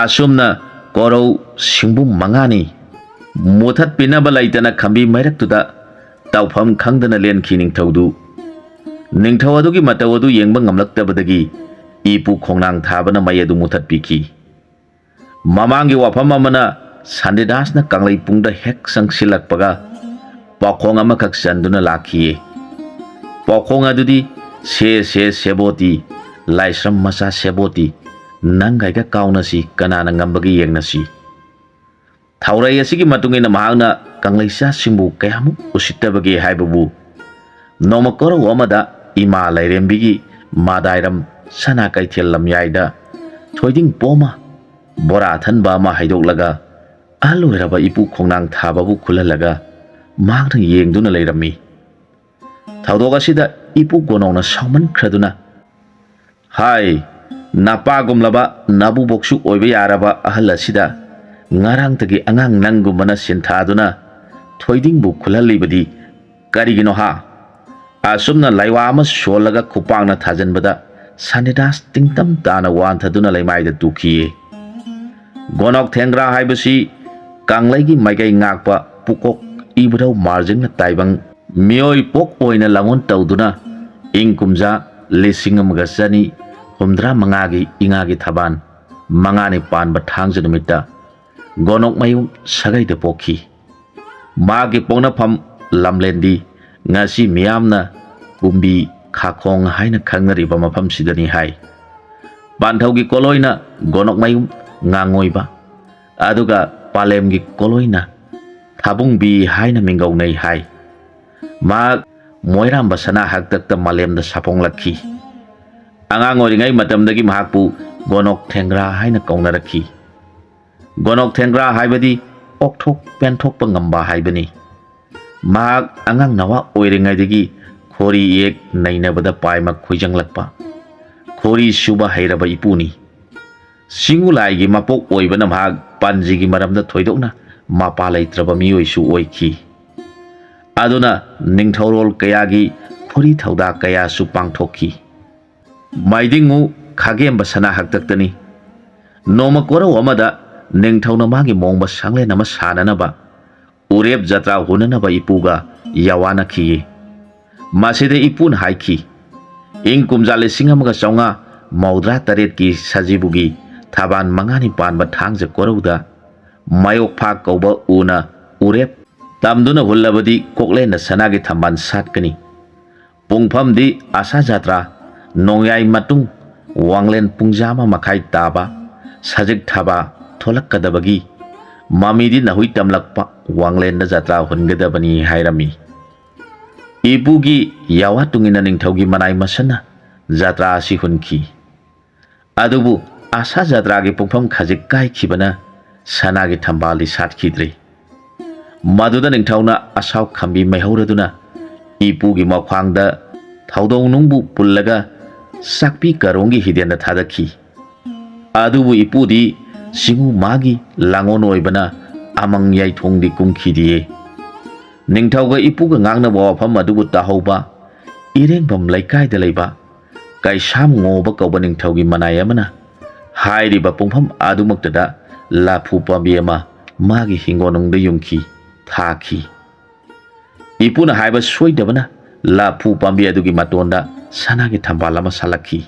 ꯑꯁꯨꯝꯅ ꯀꯣꯔꯧ ꯁꯤꯡꯕꯨꯝ 5ꯅꯤ ꯃꯨꯊꯠꯄꯤꯅꯕ ꯂꯩꯇꯅ ꯈꯝꯕꯤ ꯃꯩꯔꯛꯇꯨꯗ ꯇꯧꯐꯝ ꯈꯪꯗꯅ ꯂꯦꯟꯈꯤ ꯅꯤꯡꯊꯧꯗꯨ꯫ ꯅꯤꯡꯊꯧ ꯑꯗꯨꯒꯤ ꯃꯇꯧ ꯑꯗꯨ ꯌꯦꯡꯕ ꯉꯝꯂꯛꯇꯕꯗꯒꯤ ꯏꯄꯨ ꯈꯣꯡꯅꯥꯡ ꯊꯥꯕꯅ ꯃꯩ ꯑꯗꯨ ꯃꯨꯊꯠꯄꯤꯈꯤ꯫ ꯃꯃꯥꯡꯒꯤ ꯋꯥꯐꯝ ꯑꯃꯅ ꯁꯥꯟꯇꯤꯗꯥꯁꯅ ꯀꯪꯂꯩꯄꯨꯡꯗ ꯍꯦꯛ ꯆꯪꯁꯤꯜꯂꯛꯄꯒ ꯄꯥꯎꯈꯣꯡ ꯑꯃꯈꯛ ꯆꯟꯗꯨꯅ ꯂꯥꯛꯈꯤꯌꯦ꯫ ꯄꯥꯎꯈꯣꯡ ꯑꯗꯨꯗꯤ ꯁꯦ ꯁꯦꯕꯣꯇꯤ, ꯂꯥꯏꯁ꯭ꯔꯝ ꯃꯆꯥ ꯁꯦꯕꯣꯇꯤ, ꯅꯪꯒꯥꯏꯒ ꯀꯥꯎꯅꯁꯤ, ꯀꯅꯥꯅ ꯉꯝꯕꯒꯦ ꯌꯦꯡꯅꯁꯤ꯫ ꯊꯧꯔꯩ ꯑꯁꯤꯒꯤ ꯃꯇꯨꯡ ꯏꯟꯅ ꯃꯍꯥꯛꯅ ꯀꯪꯂꯩꯆꯥꯁꯤꯡꯕꯨ ꯀꯌꯥꯃꯨꯛ ꯎꯁꯤꯠꯇꯕꯒꯦ ꯍꯥꯏꯕꯕꯨ ꯅꯣꯡꯃ ꯀꯣꯔꯧ ꯑꯃꯗ ꯏꯃꯥ ꯂꯥꯏꯔꯦꯝꯕꯤꯒꯤ ꯃꯗꯥꯏꯔꯝ ꯁꯅꯥ ꯀꯩꯊꯦꯜ ꯂꯝꯌꯥꯏꯗ ꯊꯣꯏꯗꯤꯡ ꯄꯣꯝꯃ ꯕꯣꯔꯥ ꯑꯊꯟꯕ ꯑꯃ ꯍꯩꯗꯣꯛꯂꯒ ꯑꯍꯜ ꯑꯣꯏꯔꯕ ꯏꯄꯨ ꯈꯣꯡꯅꯥꯡ ꯊꯥꯕꯕꯨ ꯈꯨꯜꯍꯜꯂꯒ ꯃꯍꯥꯛꯅ ꯌꯦꯡꯗꯨꯅ ꯂꯩꯔꯝꯃꯤ꯫ ꯊꯧꯗꯣꯛ ꯑꯁꯤꯗ ꯏꯄꯨ ꯒꯣꯅꯣꯛꯅ ꯁꯥꯎꯃꯟꯈ꯭ꯔꯗꯨꯅ, ꯍꯥꯏ ꯅꯄꯥꯒꯨꯝꯂꯕ ꯅꯕꯨꯕꯣꯛꯁꯨ ꯑꯣꯏꯕ ꯌꯥꯔꯕ ꯑꯍꯜ ꯑꯁꯤꯗ ꯉꯔꯥꯡꯇꯒꯤ ꯑꯉꯥꯡ ꯅꯪꯒꯨꯝꯕꯅ ꯁꯤꯟꯊꯥꯗꯨꯅ ꯊꯣꯏꯗꯤꯡꯕꯨ ꯈꯨꯜꯍꯜꯂꯤꯕꯗꯤ ꯀꯔꯤꯒꯤꯅꯣ ꯍꯥ? ꯑꯁꯨꯝꯅ ꯂꯩꯋꯥ ꯑꯃ ꯁꯣꯜꯂꯒ ꯈꯨꯄꯥꯛꯅ ꯊꯥꯖꯤꯟꯕꯗ ꯁꯥꯅꯤꯗꯥꯁ ꯇꯤꯡꯇꯝ ꯇꯥꯅ ꯋꯥꯟꯊꯗꯨꯅ ꯂꯩꯃꯥꯏꯗ ꯇꯨꯈꯤꯌꯦ꯫ ꯒꯣꯅꯣꯛ ꯊꯦꯡꯒ꯭ꯔꯥ ꯍꯥꯏꯕꯁꯤ ꯀꯪꯂꯩꯒꯤ ꯃꯥꯏꯀꯩ ꯉꯥꯛꯄ ꯄꯨꯀꯣꯛ ꯏꯕꯨꯙꯧ ꯃꯥꯔꯖꯤꯡꯅ ꯇꯥꯏꯕꯪ ꯃꯤꯑꯣꯏ ꯄꯣꯛ ꯑꯣꯏꯅ ꯂꯥꯡꯑꯣꯟ ꯇꯧꯗꯨꯅ ꯏꯪ ꯀꯨꯝꯖꯥ 1935ꯒꯤ ꯏꯉꯥꯒꯤ ꯊꯕꯥꯟ 5ꯅꯤ ꯄꯥꯟꯕ ꯊꯥꯡꯖ ꯅꯨꯃꯤꯠꯇ ꯒꯣꯅꯣꯛꯃꯌꯨꯝ ꯁꯥꯒꯩꯗ ꯄꯣꯛꯈꯤ꯫ ꯃꯥꯒꯤ ꯄꯣꯛꯅꯐꯝ ꯂꯝꯂꯦꯟꯗꯤ ꯉꯁꯤ ꯃꯤꯌꯥꯝꯅ ꯀꯨꯝꯕꯤ ꯈꯥꯈꯣꯡ ꯍꯥꯏꯅ ꯈꯪꯅꯔꯤꯕ ꯃꯐꯝꯁꯤꯗꯅꯤ ꯍꯥꯏ꯫ ꯄꯥꯟꯊꯧꯒꯤ ꯀꯣꯂꯣꯏꯅ ꯒꯣꯅꯣꯛꯃꯌꯨꯝ ꯉꯥꯡꯉꯣꯏꯕ, ꯑꯗꯨꯒ ꯄꯥꯂꯦꯝꯒꯤ ꯀꯣꯂꯣꯏꯅ ꯊꯥꯕꯨꯡꯕꯤ ꯍꯥꯏꯅ ꯃꯤꯡꯒꯧꯅꯩ ꯍꯥꯏ꯫ ꯃꯍꯥꯛ ꯃꯣꯏꯔꯥꯝꯕ ꯁꯅꯥ ꯍꯥꯛꯇꯛꯇ ꯃꯥꯂꯦꯝꯗ ꯁꯥꯐꯣꯡꯂꯛꯈꯤ꯫ ꯑꯉꯥꯡ ꯑꯣꯏꯔꯤꯉꯩ ꯃꯇꯝꯗꯒꯤ ꯃꯍꯥꯛꯄꯨ ꯒꯣꯅꯣꯛ ꯊꯦꯡꯒ꯭ꯔꯥ ꯍꯥꯏꯅ ꯀꯧꯅꯔꯛꯈꯤ꯫ ꯒꯣꯅꯣꯛ ꯊꯦꯡꯒ꯭ꯔꯥ ꯍꯥꯏꯕꯗꯤ ꯑꯣꯛꯊꯣꯛ ꯄꯦꯟꯊꯣꯛꯄ ꯉꯝꯕ ꯍꯥꯏꯕꯅꯤ꯫ ꯃꯍꯥꯛ ꯑꯉꯥꯡ ꯅꯋꯥ ꯑꯣꯏꯔꯤꯉꯩꯗꯒꯤ ꯈꯣꯔꯤ ꯌꯦꯛ ꯅꯩꯅꯕꯗ ꯄꯥꯏꯃꯛ ꯈꯣꯏꯖꯪꯂꯛꯄ ꯈꯣꯔꯤ ꯁꯨꯕ ꯍꯩꯔꯕ ꯏꯄꯨꯅꯤ꯫ ꯁꯤꯡꯎ ꯂꯥꯏꯒꯤ ꯃꯄꯣꯛ ꯑꯣꯏꯕꯅ ꯃꯍꯥꯛ ꯄꯥꯟꯖꯤꯒꯤ ꯃꯔꯝꯗ ꯊꯣꯏꯗꯣꯛꯅ ꯃꯄꯥ ꯂꯩꯇ꯭ꯔꯕ ꯃꯤꯑꯣꯏꯁꯨ ꯑꯣꯏꯈꯤ꯫ ꯑꯗꯨꯅ ꯅꯤꯡꯊꯧꯔꯣꯜ ꯀꯌꯥꯒꯤ ꯐꯨꯔꯤ ꯊꯧꯗꯥ ꯀꯌꯥꯁꯨ ꯄꯥꯡꯊꯣꯛꯈꯤ꯫ ꯃꯥꯏꯗꯤꯡꯉꯨ ꯈꯥꯒꯦꯝꯕ ꯁꯅꯥ ꯍꯥꯛꯇꯛꯇꯅꯤ꯫ ꯅꯣꯡꯃ ꯀꯣꯔꯧ ꯑꯃꯗ ꯅꯤꯡꯊꯧꯅ ꯃꯥꯒꯤ ꯃꯣꯡꯕ ꯁꯪꯂꯦꯟ ꯑꯃ ꯁꯥꯅꯅꯕ ꯎꯔꯦꯞ ꯖꯇ꯭ꯔꯥ ꯍꯨꯟꯅꯅꯕ ꯏꯄꯨꯒ ꯌꯥꯋꯥꯅꯈꯤꯌꯦ꯫ ꯃꯁꯤꯗ ꯏꯄꯨꯅ ꯍꯥꯏꯈꯤ, ꯏꯪ ꯀꯨꯝꯖꯥ 1938ꯒꯤ ꯁꯖꯤꯕꯨꯒꯤ ꯊꯕꯥꯟ 5ꯅꯤ ꯄꯥꯟꯕ ꯊꯥꯡꯖ ꯀꯣꯔꯧꯗ ꯃꯥꯌꯣꯛꯐꯥ ꯀꯧꯕ ꯎꯅ ꯎꯔꯦꯞ ꯇꯝꯗꯨꯅ ꯍꯨꯜꯂꯕꯗꯤ ꯀꯣꯛꯂꯦꯟꯅ ꯁꯅꯥꯒꯤ ꯊꯝꯕꯥꯜ ꯁꯥꯠꯀꯅꯤ꯫ ꯄꯨꯡꯐꯝꯗꯤ ꯑꯁꯥ ꯖꯇ꯭ꯔꯥ ꯅꯣꯡꯌꯥꯏ ꯃꯇꯨꯡ ꯋꯥꯡꯂꯦꯟ ꯄꯨꯡꯖꯥ 1 ꯇꯥꯕ ꯁꯖꯤꯛ ꯊꯥꯕ ꯊꯣꯛꯂꯛꯀꯗꯕꯒꯤ ꯃꯃꯤꯗꯤ ꯅꯥꯍꯨꯏ ꯇꯝꯂꯛꯄ ꯋꯥꯡꯂꯦꯟꯗ ꯖꯇ꯭ꯔꯥ ꯍꯨꯟꯒꯗꯕꯅꯤ ꯍꯥꯏꯔꯝꯃꯤ꯫ ꯏꯄꯨꯒꯤ ꯌꯥꯋꯥ ꯇꯨꯡꯏꯟꯅ ꯅꯤꯡꯊꯧꯒꯤ ꯃꯅꯥꯏ ꯃꯁꯟꯅ ꯖꯇ꯭ꯔꯥ ꯑꯁꯤ ꯍꯨꯟꯈꯤ꯫ ꯑꯗꯨꯕꯨ ꯑꯁꯥ ꯖꯇ꯭ꯔꯥꯒꯤ ꯄꯨꯡꯐꯝ ꯈꯖꯤꯛ ꯀꯥꯏꯈꯤꯕꯅ ꯁꯅꯥꯒꯤ ꯊꯝꯕꯥꯜꯗꯤ ꯁꯥꯠꯈꯤꯗ꯭ꯔꯦ꯫ ꯃꯗꯨꯗ ꯅꯤꯡꯊꯧꯅ ꯑꯁꯥꯎ ꯈꯝꯕꯤ ꯃꯩꯍꯧꯔꯗꯨꯅ ꯏꯄꯨꯒꯤ ꯃꯈ꯭ꯋꯥꯡꯗ ꯊꯧꯗꯧ ꯅꯨꯡꯕꯨ ꯄꯨꯜꯂꯒ ꯆꯥꯛꯄꯤ ꯀꯔꯣꯡꯒꯤ ꯍꯤꯗꯦꯟꯗ ꯊꯥꯗꯈꯤ꯫ ꯑꯗꯨꯕꯨ ꯏꯄꯨꯗꯤ ꯁꯤꯡꯎ ꯃꯥꯒꯤ ꯂꯥꯡꯑꯣꯟ ꯑꯣꯏꯕꯅ ꯑꯃꯪ ꯌꯥꯏꯊꯣꯡꯗꯤ ꯀꯨꯝꯈꯤꯗꯤꯌꯦ꯫ ꯅꯤꯡꯊꯧꯒ ꯏꯄꯨꯒ ꯉꯥꯡꯅꯕ ꯋꯥꯐꯝ ꯑꯗꯨꯕꯨ ꯇꯥꯍꯧꯕ ꯏꯔꯦꯡꯕꯝ ꯂꯩꯀꯥꯏꯗ ꯂꯩꯕ ꯀꯩꯁꯥꯝ ꯉꯣꯕ ꯀꯧꯕ ꯅꯤꯡꯊꯧꯒꯤ ꯃꯅꯥꯏ ꯑꯃꯅ ꯍꯥꯏꯔꯤꯕ ꯄꯨꯡꯐꯝ ꯑꯗꯨꯃꯛꯇꯗ ꯂꯐꯨ ꯄꯥꯝꯕꯤ ꯑꯃ ꯃꯥꯒꯤ ꯍꯤꯡꯒꯣꯜꯅꯨꯡꯗ ꯌꯨꯡꯈꯤ ꯊꯥꯈꯤ꯫ ꯏꯄꯨꯅ ꯍꯥꯏꯕ ꯁꯣꯏꯗꯕꯅ ꯂꯐꯨ ꯄꯥꯝꯕꯤ ꯑꯗꯨꯒꯤ ꯃꯇꯣꯟꯗ ꯁꯅꯥꯒꯤ ꯊꯝꯕꯥꯜ ꯑꯃ ꯁꯥꯠꯂꯛꯈꯤ꯫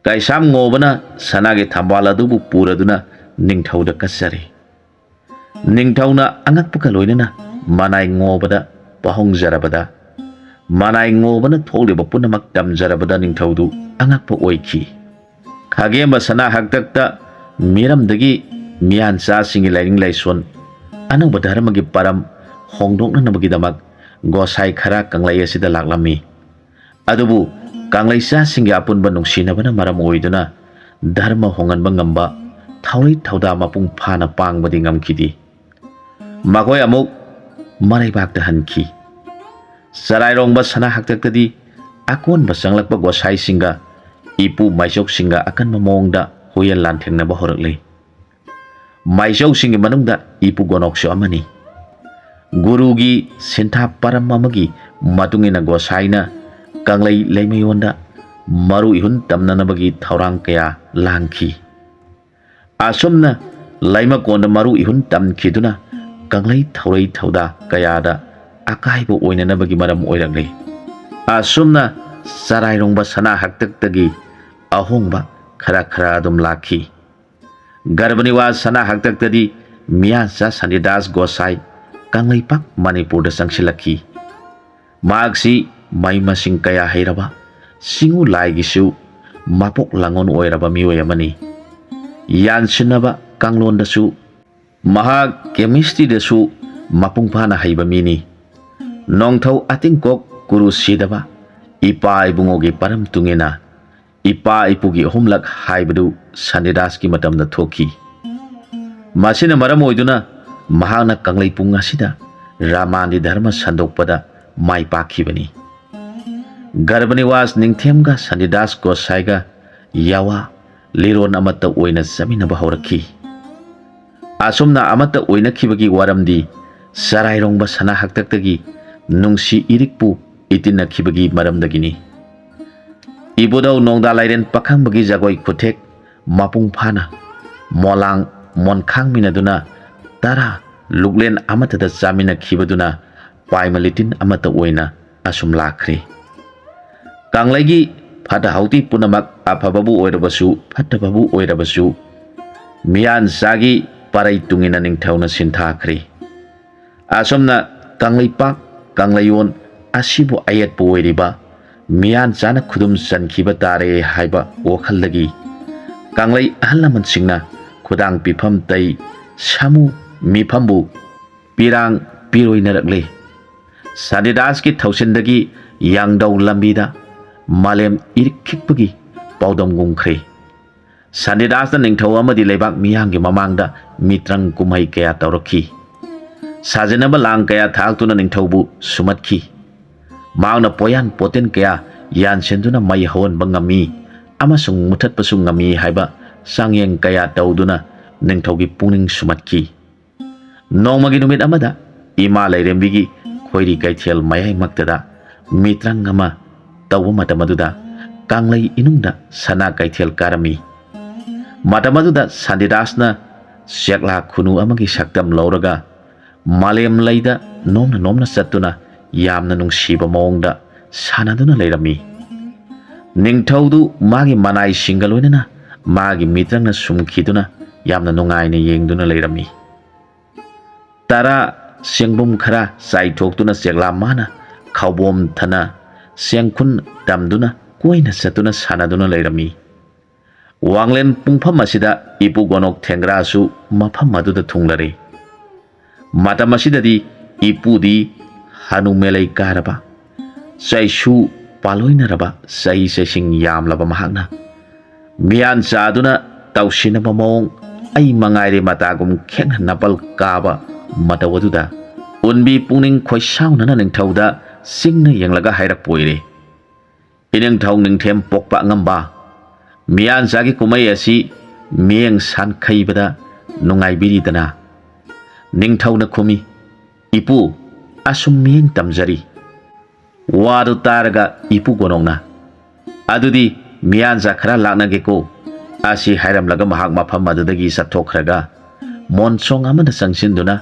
ꯀꯩꯁꯥꯝ ꯉꯣꯕꯅ ꯁꯅꯥꯒꯤ ꯊꯝꯕꯥꯜ ꯑꯗꯨꯕꯨ ꯄꯨꯔꯗꯨꯅ ꯅꯤꯡꯊꯧꯗ ꯀꯠꯆꯔꯦ꯫ ꯅꯤꯡꯊꯧꯅ ꯑꯉꯛꯄꯒ ꯂꯣꯏꯅꯅ ꯃꯅꯥꯏ ꯉꯣꯕꯗ ꯄꯥꯍꯣꯡꯖꯔꯕꯗ ꯃꯅꯥꯏ ꯉꯣꯕꯅ ꯊꯣꯛꯂꯤꯕ ꯄꯨꯝꯅꯃꯛ ꯇꯝꯖꯔꯕꯗ ꯅꯤꯡꯊꯧꯗꯨ ꯑꯉꯛꯄ ꯑꯣꯏꯈꯤ꯫ ꯈꯥꯒꯦꯝꯕ ꯁꯅꯥ ꯍꯥꯛꯇꯛꯇ ꯃꯤꯔꯝꯗꯒꯤ ꯃꯤꯌꯥꯟꯆꯥꯁꯤꯡꯒꯤ ꯂꯥꯏꯅꯤꯡ ꯂꯥꯏꯁꯣꯟ ꯑꯅꯧꯕ ꯙꯔꯃꯒꯤ ꯄꯔꯝ ꯍꯣꯡꯗꯣꯛꯅꯅꯕꯒꯤꯗꯃꯛ ꯒꯣꯁꯥꯏ ꯈꯔ ꯀꯪꯂꯩ ꯑꯁꯤꯗ ꯂꯥꯛꯂꯝꯃꯤ꯫ ꯑꯗꯨꯕꯨ ꯀꯪꯂꯩꯆꯥꯁꯤꯡꯒꯤ ꯑꯄꯨꯟꯕ ꯅꯨꯡꯁꯤꯅꯕꯅ ꯃꯔꯝ ꯑꯣꯏꯗꯨꯅ ꯙꯔꯃ ꯍꯣꯡꯍꯟꯕ ꯉꯝꯕ ꯊꯧꯔꯤ ꯊꯧꯗꯥ ꯃꯄꯨꯡ ꯐꯥꯅ ꯄꯥꯡꯕꯗꯤ ꯉꯝꯈꯤꯗꯦ꯫ ꯃꯈꯣꯏ ꯑꯃꯨꯛ ꯃꯔꯩꯕꯥꯛꯇ ꯍꯟꯈꯤ꯫ ꯆꯔꯥꯏꯔꯣꯡꯕ ꯁꯅꯥ ꯍꯥꯛꯇꯛꯇꯗꯤ ꯑꯀꯣꯟꯕ ꯆꯪꯂꯛꯄ ꯒꯣꯁꯥꯏꯁꯤꯡꯒ ꯏꯄꯨ ꯃꯥꯏꯆꯧꯁꯤꯡꯒ ꯑꯀꯟꯕ ꯃꯑꯣꯡꯗ ꯍꯨꯌꯦꯟ ꯂꯥꯟꯊꯦꯡꯅꯕ ꯍꯧꯔꯛꯂꯤ꯫ ꯃꯥꯏꯆꯧꯁꯤꯡꯒꯤ ꯃꯅꯨꯡꯗ ꯏꯄꯨ ꯒꯣꯅꯣꯛꯁꯨ ꯑꯃꯅꯤ꯫ ꯒꯨꯔꯨꯒꯤ ꯁꯤꯟꯊꯥ ꯄꯔꯝ ꯑꯃꯒꯤ ꯃꯇꯨꯡ ꯏꯟꯅ ꯒꯣꯁꯥꯏꯅ ꯀꯪꯂꯩ ꯂꯩꯃꯌꯣꯟꯗ ꯃꯔꯨ ꯏꯍꯨꯟ ꯇꯝꯅꯅꯕꯒꯤ ꯊꯧꯔꯥꯡ ꯀꯌꯥ ꯂꯥꯡꯈꯤ꯫ ꯑꯁꯨꯝꯅ ꯂꯩꯃꯀꯣꯟꯗ ꯃꯔꯨꯏꯍꯨꯟ ꯇꯝꯈꯤꯗꯨꯅ ꯀꯪꯂꯩ ꯊꯧꯔꯩ ꯊꯧꯗꯥ ꯀꯌꯥꯗ ꯑꯀꯥꯏꯕ ꯑꯣꯏꯅꯅꯕꯒꯤ ꯃꯔꯝ ꯑꯣꯏꯔꯛꯂꯤ꯫ ꯑꯁꯨꯝꯅ ꯆꯔꯥꯏꯔꯣꯡꯕ ꯁꯅꯥ ꯍꯥꯛꯇꯛꯇꯒꯤ ꯑꯍꯣꯡꯕ ꯈꯔ ꯑꯗꯨꯝ ꯂꯥꯛꯈꯤ꯫ ꯒꯔꯚꯅꯤꯋꯥꯁ ꯁꯅꯥ ꯍꯥꯛꯇꯛꯇꯗꯤ ꯃꯤꯌꯥꯟꯆꯥ ꯁꯅꯤꯗꯥꯁ ꯒꯣꯁꯥꯏ ꯀꯪꯂꯩꯄꯥꯛ ꯃꯅꯤꯄꯨꯔꯗ ꯆꯪꯁꯤꯜꯂꯛꯈꯤ꯫ ꯃꯍꯥꯛꯁꯤ ꯃꯍꯩ ꯃꯁꯤꯡ ꯀꯌꯥ ꯍꯩꯔꯕ ꯁꯤꯡꯎ ꯂꯥꯏꯒꯤꯁꯨ ꯃꯄꯣꯛ ꯂꯥꯡꯑꯣꯟ ꯑꯣꯏꯔꯕ ꯃꯤꯑꯣꯏ ꯑꯃꯅꯤ꯫ ꯌꯥꯟꯁꯤꯟꯅꯕ ꯀꯥꯡꯂꯣꯟꯗꯁꯨ ꯃꯍꯥꯛ ꯀꯦꯃꯤꯁꯇ꯭ꯔꯤꯗꯁꯨ ꯃꯄꯨꯡ ꯐꯥꯅ ꯍꯩꯕ ꯃꯤꯅꯤ꯫ ꯅꯣꯡꯊꯧ ꯑꯇꯤꯡꯀꯣꯛ ꯀꯨꯔꯨꯁꯤꯗꯕ ꯏꯄꯥ ꯏꯕꯨꯡꯉꯣꯒꯤ ꯄꯔꯝ ꯇꯨꯡꯏꯟꯅ ꯏꯄꯥ ꯏꯄꯨꯒꯤ 3ꯂꯛ ꯍꯥꯏꯕꯗꯨ ꯁꯅꯤꯗꯥꯁꯀꯤ ꯃꯇꯝꯗ ꯊꯣꯛꯈꯤ꯫ ꯃꯁꯤꯅ ꯃꯔꯝ ꯑꯣꯏꯗꯨꯅ ꯃꯍꯥꯛꯅ ꯀꯪꯂꯩꯄꯨꯡ ꯑꯁꯤꯗ ꯔꯥꯃꯥꯟꯗꯤ ꯙꯔꯃ ꯁꯟꯗꯣꯛꯄꯗ ꯃꯥꯏ ꯄꯥꯛꯈꯤꯕꯅꯤ꯫ ꯒꯔꯚꯅꯤꯋꯥꯁ ꯅꯤꯡꯊꯦꯝꯒ ꯁꯅꯤꯗꯥꯁ ꯒꯣꯁꯥꯏꯒ yawa liron amata oina saminaba haurakhi. Asumna amata oina khibagi waramdi sarairongba sana haktaktagi nungsi irikpu itina khibagi maramdagini. Ibudau nongda lairen pakhang bagi jagoi kuthek mapung phana molang monkhang minaduna tara luklen amata da jamina khibaduna paimalitin amata oina asum lakhri. Kanglagi phata hauti punamak aphababu oirabasu phatababu oirabasu miyan sagi parai tungina ningthauna sinthakri. Asumna kanglaipak kanglayon asibu ayat pu oiriba miyan jana khudum sankhiba tare haiba wakhaldagi kanglai ahalaman singna khudang pifam tai samu mifambu pirang piroinarakle. Sanidas ki thausindagi yangdau lambida malem irikkhikpagi paudam gungkhre. Sanidas na ningthau amadi leibak miyangi mamangda mitrang kumhai kaya taurakhi. Sajenaba lang kaya thaktuna ningthaubu sumatkhi. Maangna poyan poten kaya yan senduna mai hawan bangami amasung muthat pasung ngami haiba sangyeng kaya tauduna ningthaugi puning sumatkhi. Nongmagi numit amada ima lairembigi khoiri kaithel mayai maktada mitrang ama tawa matamaduda kanglai inungda sana kaithel karami. Matamaduda Sandidasna sekla khunu amagi saktam lauraga malem laida nomna satuna yamna nungsiba mawngda sanaduna leirami. Ningthaudu magi manai singaloinana magi mitrangna sumkhiduna yamna nungaina yengduna leirami. Tara sengbum khara saithokduna sekla mana khawbom thana sengkhun tamduna koina satuna sanaduna leirami. Wanglen pungpham asida ipu gonok thengra su mapham aduda thunglare. Matam asidadi ipudi hanu melai karaba saisu paloinaraba sai sesing yamlaba mahakna miyan saduna tausinaba mawng ai mangaire matagum kheng napal kaba matawaduda unbi pungning khoisaunana ningthauda singna yenglaga hairak poire. Ineng thau ningthem pokpa ngamba miyan sagi kumai asi mieng san khaibada nungai biridana. Ningthauna khumi ipu asum mieng tamjari. Wadu taraga ipu gonongna adudi miyan sa khara laknageko asi hairamlaga mahak mafam adudagi sathokraga monsong amada sangsinduna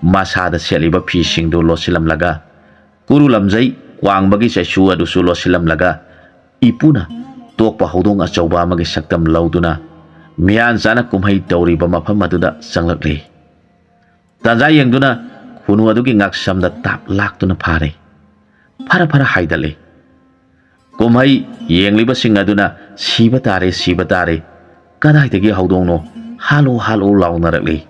masada seliba phisingdu losilamlaga kuru lamjai wangbagi saisu adusu losilamlaga ipuna tokpa hodong achauba amagi saktam lauduna miyan sana kumhai tauriba mafam aduda sanglakle. Tanza yengduna khunu adugi ngaksamda tap laktuna phare phara haidale. Kumhai yengliba sing aduna siba tare kadaidagi haudongno halo launarakle.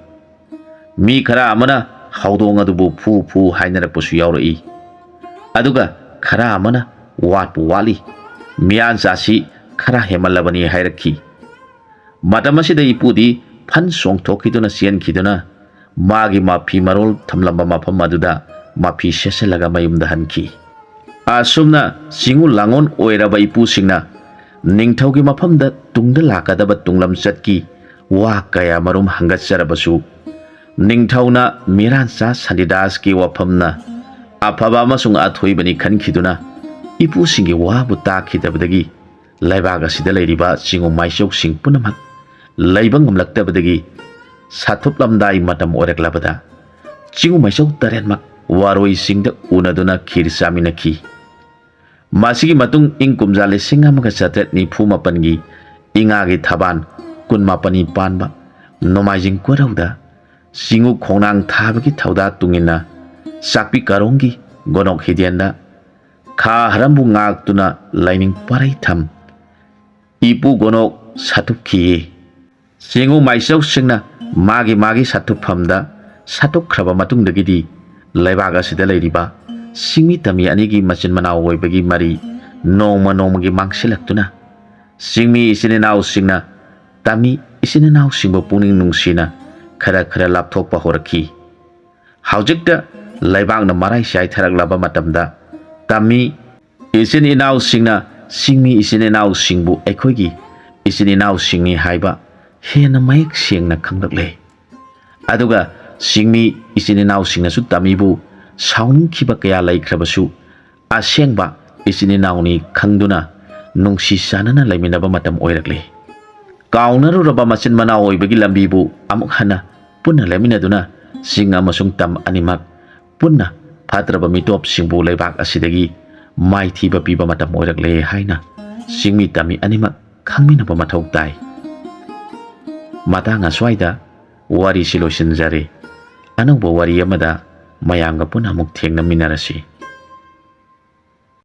Mi khara amana haudong adubu fu hainarakpasu yaurai. Aduga khara amana watpu wali miyan sasi khara hemalabani hairakhi. Matamasida ipudi phan songthokiduna sienkhiduna magi mafi marol thamlamba mafam aduda mafi seselaga mayumda hanki. Asumna singu langon oiraba ipu singna ningthaugi mafamda tungda lakadaba tunglam chatki wa kaya marum hangatsarabasu ningthauna miransa Sandidas ki wafamna afaba amasung athoibani khankhiduna ipu singi wabu takhidabadagi laibaga sida leiriba singu maisok sing punamak laibang ngamlaktabadagi sathuplamdai matam oreklabada chingu maisok tarenmak waroi singda unaduna khirsaminakhi. Masigi matung ing kumjale singamaga satret ni phumapangi ingagi thaban kunmapani panba nomaijing korauda singu khonang thabagi thauda tungina sakpi karongi gonok hidianda kha harambu ngaktuna laining parai tham ipu gonok sathupkhi. Singu maisok singna magi sathuphamda sathukhraba matungdagidi laibaga sida leiriba singmi tami anigi machin manau oibagi mari nongmagi mangsilaktuna singmi isininaw singna tami isininaw singbo puning nungsina khara lapthokpa horakhi. Haujikta laibangna marai sai tharaklaba matamda tami isininaw singna singmi isininaw singbu ekhoigi ꯏꯆꯤꯟ ꯏꯅꯥꯎꯁꯤꯡꯅꯤ ꯍꯥꯏꯕ ꯍꯦꯟꯅ ꯃꯌꯦꯛ ꯁꯦꯡꯅ ꯈꯪꯂꯛꯂꯦ꯫ ꯑꯗꯨꯒ ꯁꯤꯡꯃꯤ ꯏꯆꯤꯟ ꯏꯅꯥꯎꯁꯤꯡꯅꯁꯨ ꯇꯝꯃꯤꯕꯨ ꯁꯥꯎꯅꯤꯡꯈꯤꯕ ꯀꯌꯥ ꯂꯩꯈ꯭ꯔꯕꯁꯨ ꯑꯁꯦꯡꯕ ꯏꯆꯤꯟ ꯏꯅꯥꯎꯅꯤ ꯈꯪꯗꯨꯅ ꯅꯨꯡꯁꯤ ꯆꯥꯟꯅꯅ ꯂꯩꯃꯤꯟꯅꯕ ꯃꯇꯝ ꯑꯣꯏꯔꯛꯂꯤ꯫ ꯀꯥꯎꯅꯔꯨꯔꯕ ꯃꯆꯤꯟ ꯃꯅꯥꯎ ꯑꯣꯏꯕꯒꯤ ꯂꯝꯕꯤꯕꯨ ꯑꯃꯨꯛ ꯍꯟꯅ ꯄꯨꯟꯅ ꯂꯩꯃꯤꯟꯅꯗꯨꯅ ꯆꯤꯡ ꯑꯃꯁꯨꯡ ꯇꯝ ꯑꯅꯤꯃꯛ ꯄꯨꯟꯅ ꯐꯠꯇ꯭ꯔꯕ ꯃꯤꯇꯣꯞꯁꯤꯡꯕꯨ ꯂꯩꯕꯥꯛ ꯑꯁꯤꯗꯒꯤ ꯃꯥꯏꯊꯤꯕ ꯄꯤꯕ ꯃꯇꯝ ꯑꯣꯏꯔꯛꯂꯦ ꯍꯥꯏꯅ ꯆꯤꯡꯃꯤ ꯇꯝꯃꯤ ꯑꯅꯤꯃꯛ ꯈꯪꯃꯤꯟꯅꯕ ꯃꯊꯧ ꯇꯥꯏ꯫ ꯃꯇꯥꯡ ꯑꯁ꯭ꯋꯥꯏꯗ ꯋꯥꯔꯤꯁꯤ ꯂꯣꯏꯁꯤꯟꯖꯔꯦ꯫ ꯑꯅꯧꯕ ꯋꯥꯔꯤ ꯑꯃꯗ ꯃꯌꯥꯝꯒ ꯄꯨꯟꯅ ꯑꯃꯨꯛ ꯊꯦꯡꯅꯃꯤꯟꯅꯔꯁꯤ꯫